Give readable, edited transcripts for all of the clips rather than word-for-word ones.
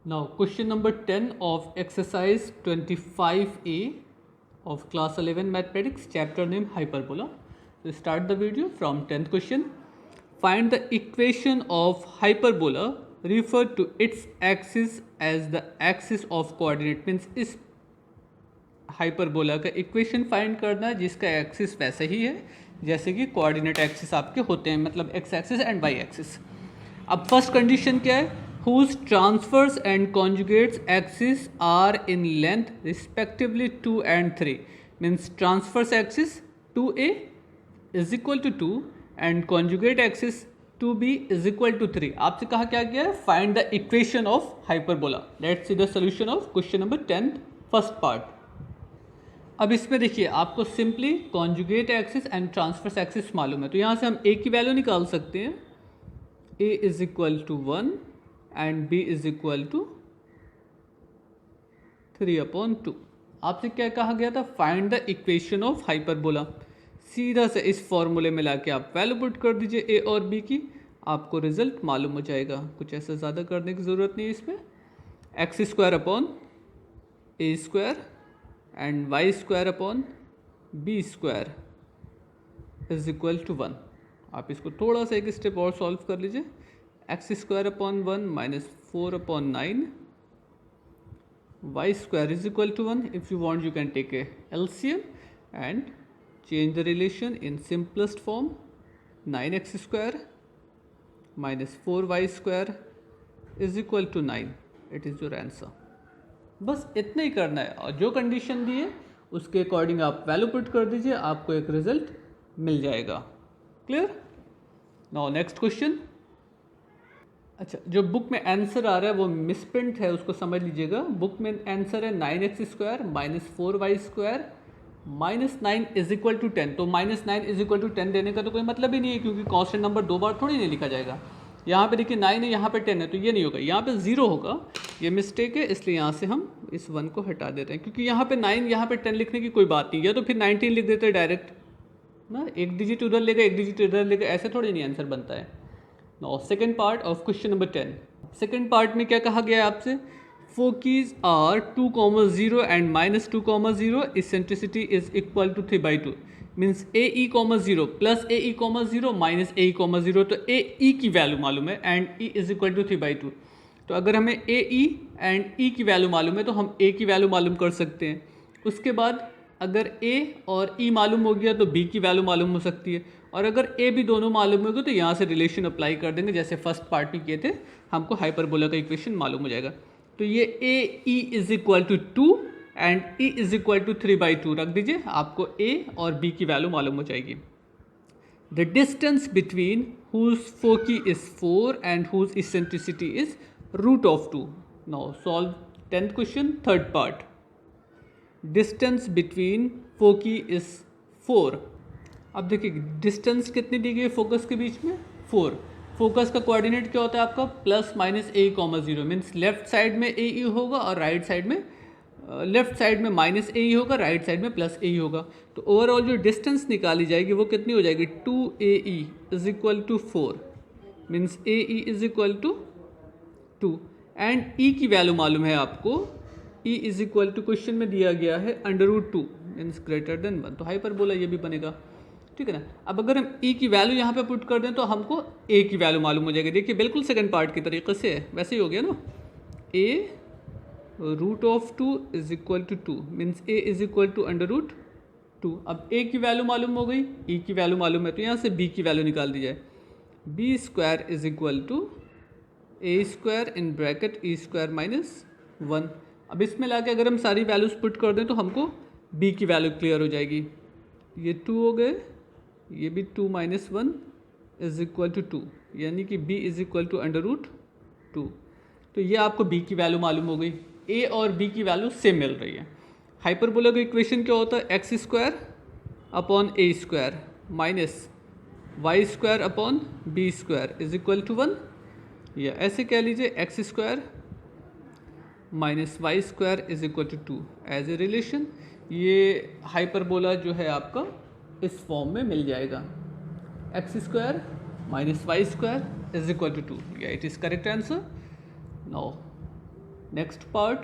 Now question number 10 of exercise 25A of class 11 mathematics, chapter name hyperbola. So start the video from 10th question. Find the equation of hyperbola referred to its axis as the axis of coordinate, means इस hyperbola का equation find करना है जिसका axis वैसा ही है जैसे कि coordinate axis आपके होते हैं, मतलब x axis and y axis. अब फर्स्ट कंडीशन क्या है? whose transverse and conjugates axis are in length respectively 2 and 3, means transverse axis 2a is equal to 2 and conjugate axis 2b is equal to 3। आपसे कहा क्या गया है? Find the equation of hyperbola. Let's see the solution of question number 10 first part. अब इसमें देखिए आपको simply conjugate axis and transverse axis मालूम है, तो यहाँ से हम a की वैल्यू निकाल सकते हैं। a is equal to 1 and b is equal to 3/2। आपसे क्या कहा गया था? Find the equation of hyperbola. सीधा से इस फॉर्मूले में लाके आप वैल्यू पुट कर दीजिए a और b की, आपको रिजल्ट मालूम हो जाएगा। कुछ ऐसा ज़्यादा करने की ज़रूरत नहीं है इसमें। X square upon a square and y square upon b square is equal to 1। आप इसको थोड़ा सा एक स्टेप और सॉल्व कर लीजिए। X square upon 1 minus 4/9 y square is equal to 1। If you want you can take a LCM and change the relation in simplest form. 9x square minus 4y square is equal to 9। It is your answer. बस इतना ही करना है और जो condition दी है उसके according आप value put कर दीजिए, आपको एक रिजल्ट मिल जाएगा। क्लियर? Now next question. अच्छा, जो बुक में आंसर आ रहा है वो मिसप्रिंट है, उसको समझ लीजिएगा। बुक में आंसर है 9x square minus 4y square minus 9 is equal to 10। तो माइनस 9 इज इक्वल टू 10 देने का तो कोई मतलब ही नहीं है, क्योंकि कांस्टेंट नंबर दो बार थोड़ी नहीं लिखा जाएगा। यहाँ पे देखिए 9 है, यहाँ पे 10 है, तो ये नहीं होगा, यहाँ पे 0 होगा। ये मिस्टेक है, इसलिए यहाँ से हम इस 1 को हटा देते हैं, क्योंकि यहाँ पे 9 यहाँ पे 10 लिखने की कोई बात नहीं है। तो फिर 19 लिख देते हैं डायरेक्ट ना, एक डिजिट उधर लेगा एक डिजिट इधर लेगा, ऐसे थोड़ी नहीं आंसर बनता है। Now second part of question number 10। Second part में क्या कहा गया है आपसे? Foci are 2,0 and minus 2,0 eccentricity is equal to 3/2, means AE, 0 plus AE, 0 minus AE, 0। तो AE की वैल्यू मालूम है and E is equal to 3/2। तो अगर हमें AE एंड E की वैल्यू मालूम है तो हम A की वैल्यू मालूम कर सकते हैं। उसके बाद अगर A और E मालूम हो गया तो B की वैल्यू मालूम हो सकती है, और अगर A B दोनों मालूम हो गए तो यहाँ से रिलेशन अप्लाई कर देंगे जैसे फर्स्ट पार्ट में किए थे, हमको हाइपरबोला का इक्वेशन मालूम हो जाएगा। तो ये AE is equal to 2 and E is equal to 3/2 रख दीजिए, आपको A और B की वैल्यू मालूम हो जाएगी। The distance between whose foci is 4 and whose eccentricity is √2। Now solve 10th question third part. Distance between foci is 4। अब देखिए डिस्टेंस कितनी दी गई है फोकस के बीच में? 4। फोकस का कोऑर्डिनेट क्या होता है आपका? Plus minus AE, 0, means left side में AE होगा और राइट साइड में लेफ्ट साइड में माइनस AE होगा, राइट साइड में प्लस AE होगा। तो ओवरऑल जो डिस्टेंस निकाली जाएगी वो कितनी हो जाएगी? 2AE is equal to 4, means AE is equal to 2 and E की वैल्यू मालूम है आपको। E is equal to question में दिया गया है √2, मीन्स ग्रेटर देन 1। तो हाइपरबोला ये भी बनेगा, ठीक है ना। अब अगर हम E की वैल्यू यहाँ पे पुट कर दें तो हमको A की वैल्यू मालूम हो जाएगी। देखिए बिल्कुल सेकंड पार्ट की तरीके से है, वैसे ही हो गया ना। A √2 is equal to 2, means A is equal to √2। अब A की वैल्यू मालूम हो गई, E की वैल्यू मालूम है, तो यहाँ से B की वैल्यू निकाल दी जाए। B square is equal to A square in bracket E square minus 1। अब इसमें लाके अगर हम सारी वैल्यूज पुट कर दें तो हमको B की वैल्यू क्लियर हो जाएगी। ये 2 हो गए, ये भी 2 माइनस 1 इज इक्वल टू 2, यानी कि B इज इक्वल टू √2। तो ये आपको B की वैल्यू मालूम हो गई। A और B की वैल्यू सेम मिल रही है। हाइपरबोला का इक्वेशन क्या होता है? X square upon A square minus y square upon B square is equal to 1, या ऐसे कह लीजिए x square minus y square is equal to 2 as a relation. ये हाइपरबोला जो है आपका इस फॉर्म में मिल जाएगा। X square minus y square is equal to 2, या it is correct answer. Now next part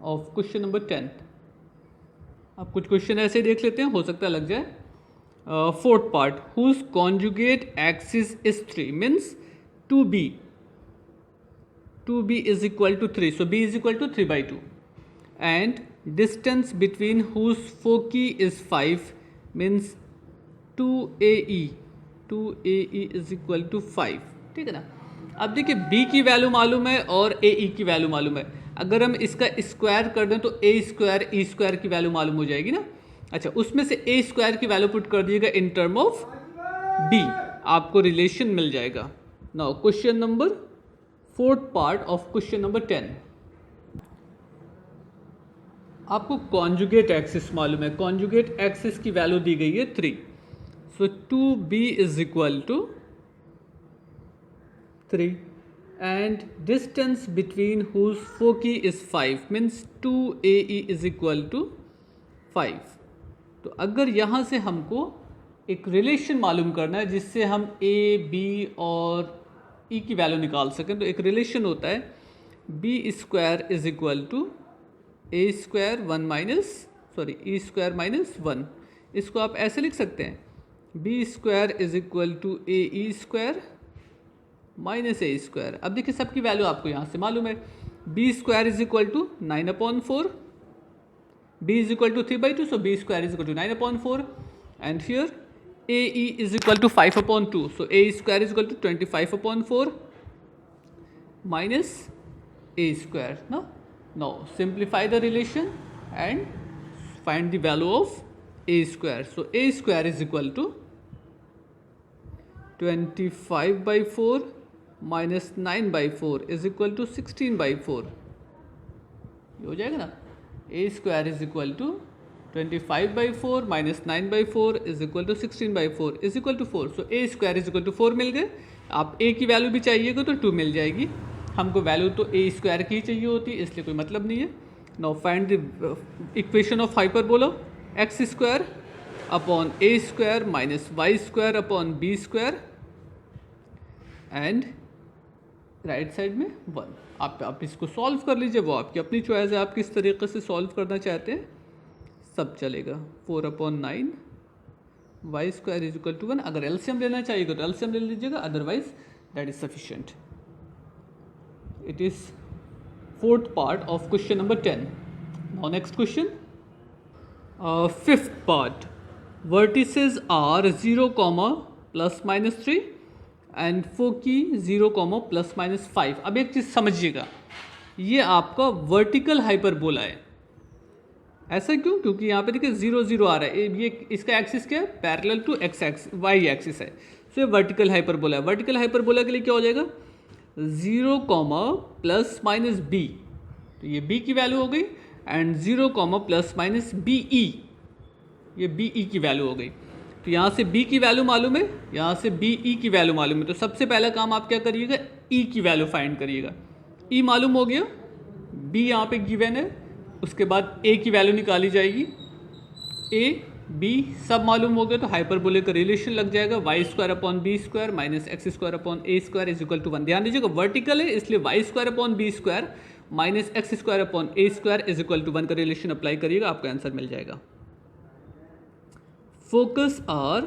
of question number 10। अब कुछ क्वेश्चन ऐसे देख लेते हैं, हो सकता है लग जाए। Fourth part, whose conjugate axis is 3 means 2b is equal to 3, so b is equal to 3/2 and distance between whose foci is 5 means 2ae is equal to 5। ठीक है ना। अब देखिए b की वैल्यू मालूम है और ae की वैल्यू मालूम है, अगर हम इसका स्क्वायर कर दें तो a स्क्वायर e स्क्वायर की वैल्यू मालूम हो जाएगी ना। अच्छा, उसमें से a स्क्वायर की वैल्यू पुट कर दिएगा इन टर्म ऑफ b, आपको रिलेशन मिल जाएगा। Now question number fourth part of question number 10। आपको कॉन्जुगेट एक्सिस मालूम है, कॉन्जुगेट एक्सिस की वैल्यू दी गई है 3, so 2b is equal to 3 and distance between whose foci is 5 means 2ae is equal to 5। तो अगर यहाँ से हमको एक रिलेशन मालूम करना है जिससे हम a b और e की वैल्यू निकाल सकें, तो एक रिलेशन होता है b square is equal to a square e square minus 1। इसको आप ऐसे लिख सकते हैं b square is equal to a e square minus a square. अब देखिए सबकी वैल्यू आपको यहाँ से मालूम है, b square is equal to 9/4, b is equal to 3/2, so b square is equal to 9/4 and here ae is equal to 5/2, so a square is equal to 25/4 minus a square. Now simplify the relation and find the value of a square. So a square is equal to 25/4 minus 9/4 is equal to 16/4। ये हो जाएगा ना। a square is equal to 25/4 minus 9/4 is equal to 16/4 is equal to 4, so a square is equal to 4 मिल गए। आप a की value भी चाहिएगा तो 2 मिल जाएगी, हमको वैल्यू तो a स्क्वायर की ही चाहिए होती है, इसलिए कोई मतलब नहीं है। Now find the equation of hyperbola, x square upon a square minus y square upon b square and right side में 1। आप इसको सॉल्व कर लीजिए, वो आपकी अपनी चॉइस है, आप किस तरीके से सॉल्व करना चाहते हैं सब चलेगा। 4/9 y square is equal to 1। अगर एलसीएम लेना चाहिएगा तो एलसीएम ले लीजिएगा, otherwise that is sufficient. It is fourth part of question number 10। Now next question, fifth part, vertices are 0, ±3 and foci 0, ±5। अब एक चीज़ समझिएगा, ये आपका वर्टिकल हाइपरबोला है। ऐसा क्यों? क्योंकि यहाँ पे देखिए 0 0 आ रहा है, ये इसका एक्सिस क्या है, पैरेलल टू y एक्सिस है, सो ये वर्टिकल हाइपरबोला है। वर्टिकल हाइपरबोला के लिए क्या हो जाएगा, 0, ±b, तो ये b की वैल्यू हो गई एंड 0, ±be, ये be की वैल्यू हो गई। तो यहाँ से b की वैल्यू मालूम है, यहाँ से be की वैल्यू मालूम है, तो सबसे पहला काम आप क्या करिएगा, e की वैल्यू फाइंड करिएगा। e मालूम हो गया, b यहाँ पे गिवन है, उसके बाद a की वैल्यू निकाली जाएगी, a b सब मालूम हो गया, तो हाइपरबोले का रिलेशन लग जाएगा y square upon b square minus x square upon a square is equal to 1। ध्यान दीजिएगा वर्टिकल है, इसलिए y square upon b square minus x square upon a square is equal to 1 का relation apply करिएगा, आपका answer मिल जाएगा। Focus are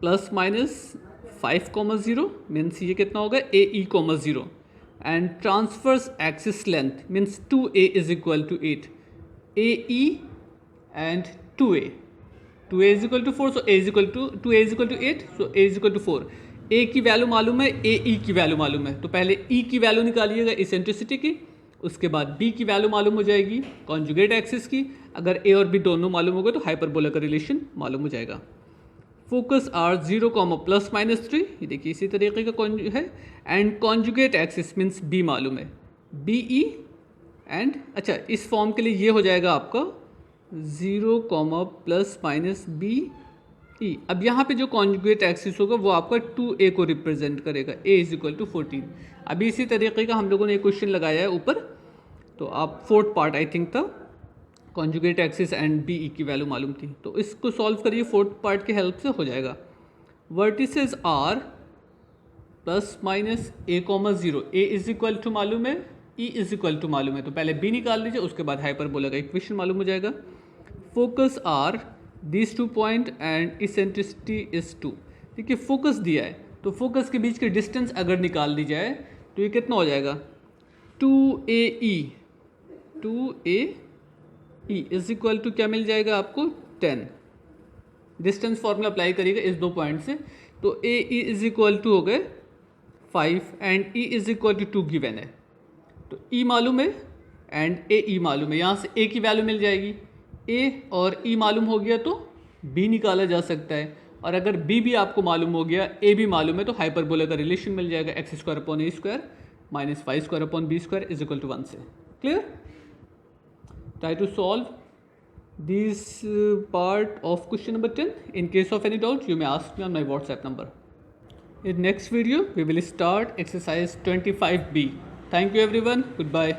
±5,0 means ये कितना होगा, AE, 0 and transverse axis length means 2a is equal to 8, AE and 2a is equal to 4, so a is equal to 2a is equal to 8, so a is equal to 4। a की value मालूम है, ae की value मालूम है, तो पहले e की value निकालिएगा eccentricity की, उसके बाद b की वैल्यू मालूम हो जाएगी कॉन्जुगेट एक्सिस की। अगर a और b दोनों मालूम होगा तो हाइपरबोला का रिलेशन मालूम हो जाएगा। फोकस आर 0, ±3, ये देखिए इसी तरीके का है and conjugate axis means b मालूम है, BE एंड अच्छा इस फॉर्म के लिए ये हो जाएगा आपका 0, ±BE। अब यहाँ पे जो कॉन्जुगेट एक्सिस होगा वो आपका 2a को रिप्रेजेंट करेगा, a इज इक्वल टू 14। अभी इसी तरीके का हम लोगों ने एक क्वेश्चन लगाया है ऊपर, तो आप फोर्थ पार्ट आई थिंक था, कॉन्जुगेट एक्सिस एंड BE की वैल्यू मालूम थी, तो इसको सॉल्व करिए, फोर्थ पार्ट की हेल्प से हो जाएगा। Vertices are ±a, 0, a is equal to मालूम है ई इज इक्वल टू मालूम है तो पहले बी निकाल लीजिए, उसके बाद हाइपरबोला का इक्वेशन मालूम हो जाएगा। Focus are this 2 point and eccentricity is 2। देखिए फोकस दिया है तो फोकस के बीच की डिस्टेंस अगर निकाल दी जाए तो ये कितना हो जाएगा 2AE। 2AE is equal to क्या मिल जाएगा आपको 10। डिस्टेंस फॉर्मूला अप्लाई करिएगा इस 2 पॉइंट से, तो AE इज इक्वल टू हो गए 5 and E is equal to 2 given है। तो E मालूम है एंड AE मालूम है, यहाँ से A की वैल्यू मिल जाएगी। A और E मालूम हो गया तो B निकाला जा सकता है, और अगर B भी आपको मालूम हो गया, A भी मालूम है, तो हाइपरबोला का रिलेशन मिल जाएगा x² upon a square minus y² upon b square is equal to 1 से। Clear? Try to solve this part of question number 10. In case of any doubt, you may ask me on my WhatsApp number. In next video, we will start exercise 25B. Thank you everyone. Goodbye.